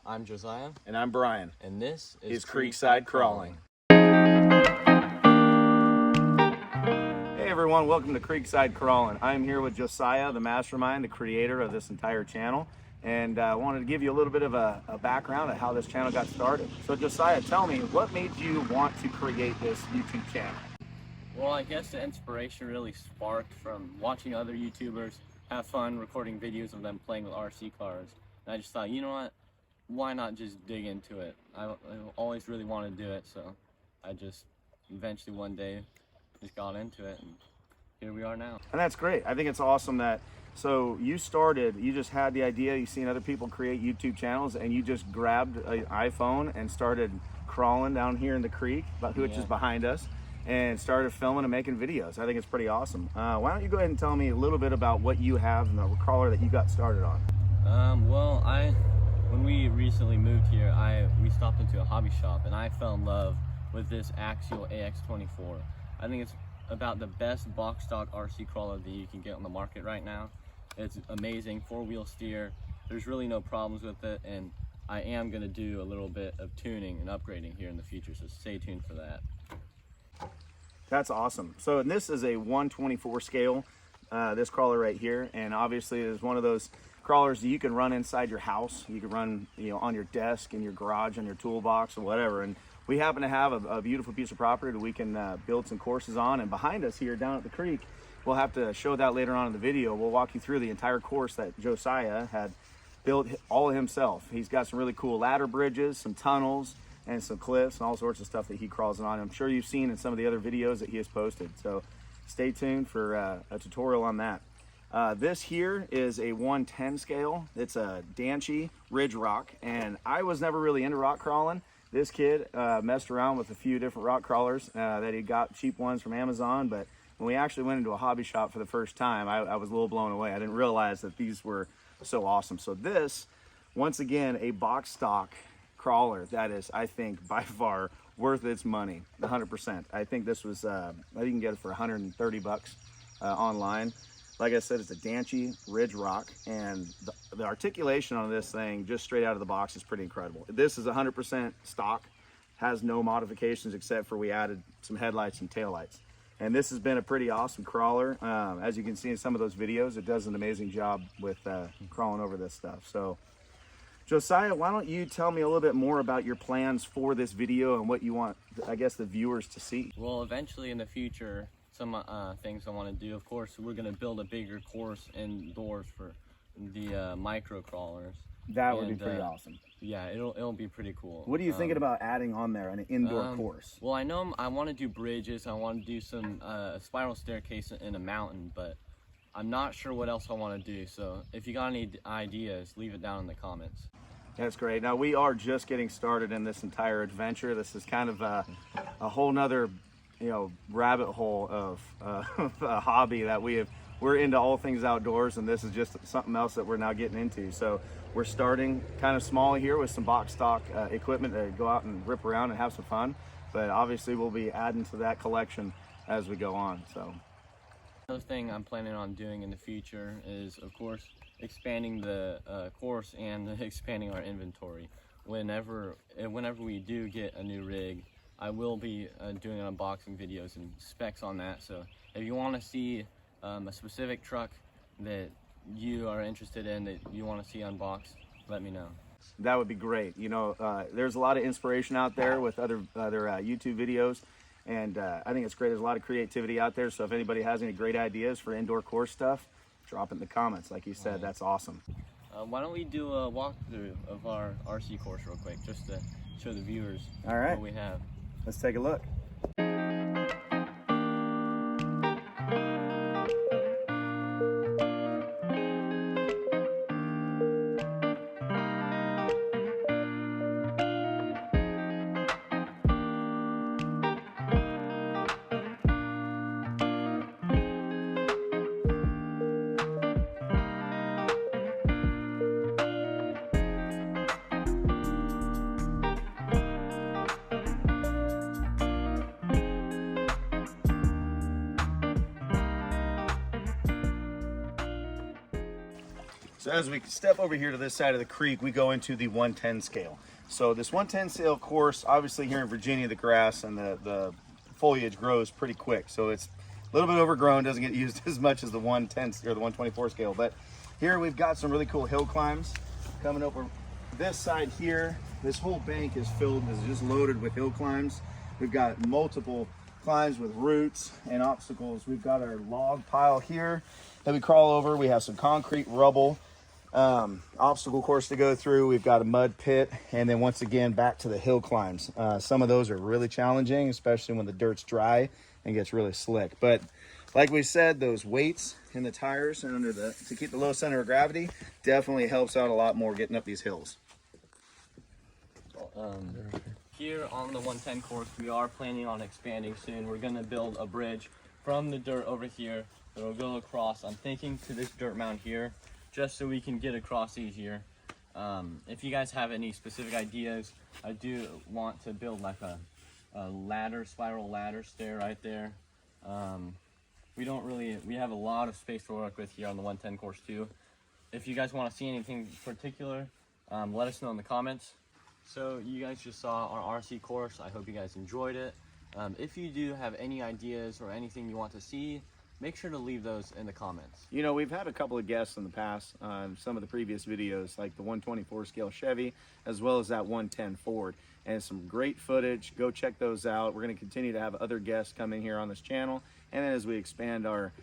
I'm Josiah. And I'm Brian. And this is CreekSide Crawling. Hey everyone, welcome to CreekSide Crawling. I'm here with Josiah, the mastermind, the creator of this entire channel. And I wanted to give you a little bit of a background of how this channel got started. So Josiah, tell me, what made you want to create this YouTube channel? Well, I guess the inspiration really sparked from watching other YouTubers have fun recording videos of them playing with RC cars. And I just thought, you know what, why not just dig into it? I always really wanted to do it, so I just eventually one day just got into it, and here we are now. And that's great. I think it's awesome that, so you just had the idea, you seen other people create YouTube channels, and you just grabbed an iPhone and started crawling down here in the creek, which is behind us, and started filming and making videos. I think it's pretty awesome. Why don't you go ahead and tell me a little bit about what you have in the crawler that you got started on? Well, when we recently moved here, we stopped into a hobby shop, and I fell in love with this Axial AX24. I think it's about the best box stock RC crawler that you can get on the market right now. It's amazing, 4-wheel steer. There's really no problems with it, and I am going to do a little bit of tuning and upgrading here in the future, so stay tuned for that. That's awesome. So this is a 1/24 scale, this crawler right here, and obviously it is one of those crawlers that you can run inside your house. You can run, on your desk, in your garage, on your toolbox, or whatever. And we happen to have a beautiful piece of property that we can build some courses on. And behind us here down at the creek, we'll have to show that later on in the video. We'll walk you through the entire course that Josiah had built all himself. He's got some really cool ladder bridges, some tunnels, and some cliffs, and all sorts of stuff that he crawls on. I'm sure you've seen in some of the other videos that he has posted. So stay tuned for a tutorial on that. This here is a 110 scale. It's a Danchi Ridge Rock, and I was never really into rock crawling. This kid messed around with a few different rock crawlers that he got, cheap ones from Amazon, but when we actually went into a hobby shop for the first time, I was a little blown away. I didn't realize that these were so awesome. So this, once again, a box stock crawler that is, I think, by far worth its money, 100%. I think this was, I think you can get it for 130 bucks online. Like I said, it's a Danchi Ridge Rock, and the articulation on this thing, just straight out of the box, is pretty incredible. This is 100% stock, has no modifications except for we added some headlights and taillights. And this has been a pretty awesome crawler. As you can see in some of those videos, it does an amazing job with crawling over this stuff. So, Josiah, why don't you tell me a little bit more about your plans for this video and what you want, I guess, the viewers to see? Well, eventually in the future, some things I want to do. Of course, we're going to build a bigger course indoors for the micro crawlers. That would be pretty awesome. Yeah, it'll be pretty cool. What are you thinking about adding on there, an indoor course? Well, I know I want to do bridges. I want to do some spiral staircase in a mountain, but I'm not sure what else I want to do. So if you got any ideas, leave it down in the comments. That's great. Now, we are just getting started in this entire adventure. This is kind of a whole nother rabbit hole of a hobby that we're into all things outdoors, and this is just something else that we're now getting into. So we're starting kind of small here with some box stock equipment to go out and rip around and have some fun, but obviously we'll be adding to that collection as we go on. So another thing I'm planning on doing in the future is, of course, expanding the course and expanding our inventory. Whenever we do get a new rig, I will be doing unboxing videos and specs on that. So if you want to see a specific truck that you are interested in, that you want to see unboxed, let me know. That would be great. There's a lot of inspiration out there with other YouTube videos, and I think it's great. There's a lot of creativity out there. So if anybody has any great ideas for indoor course stuff, drop it in the comments. Like you said, that's awesome. Why don't we do a walkthrough of our RC course real quick, just to show the viewers what we have. Let's take a look. So as we step over here to this side of the creek, we go into the 110 scale. So this 110 scale course, obviously here in Virginia, the grass and the foliage grows pretty quick. So it's a little bit overgrown, doesn't get used as much as the 110 or the 124 scale. But here we've got some really cool hill climbs coming over this side here. This whole bank is just loaded with hill climbs. We've got multiple climbs with roots and obstacles. We've got our log pile here that we crawl over. We have some concrete rubble obstacle course to go through. We've got a mud pit, and then once again back to the hill climbs. Some of those are really challenging, especially when the dirt's dry and gets really slick. But like we said, those weights in the tires and to keep the low center of gravity definitely helps out a lot more getting up these hills. Here on the 110 course, we are planning on expanding soon. We're going to build a bridge from the dirt over here that will go across, I'm thinking, to this dirt mound here, just so we can get across easier. If you guys have any specific ideas, I do want to build like a spiral ladder stair right there. We have a lot of space to work with here on the 110 course too. If you guys want to see anything particular, let us know in the comments. So you guys just saw our RC course. I hope you guys enjoyed it. If you do have any ideas or anything you want to see, make sure to leave those in the comments. You know, we've had a couple of guests in the past on some of the previous videos, like the 124 scale Chevy, as well as that 110 Ford, and some great footage. Go check those out. We're going to continue to have other guests coming here on this channel, and then as we expand our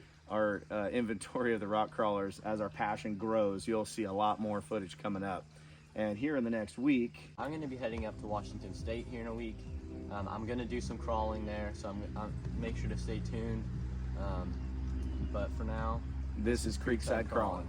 inventory of the rock crawlers, as our passion grows, you'll see a lot more footage coming up. And here in the next week, I'm going to be heading up to Washington State here in a week. I'm going to do some crawling there, so I'm make sure to stay tuned. But for now, this is CreekSide Crawling.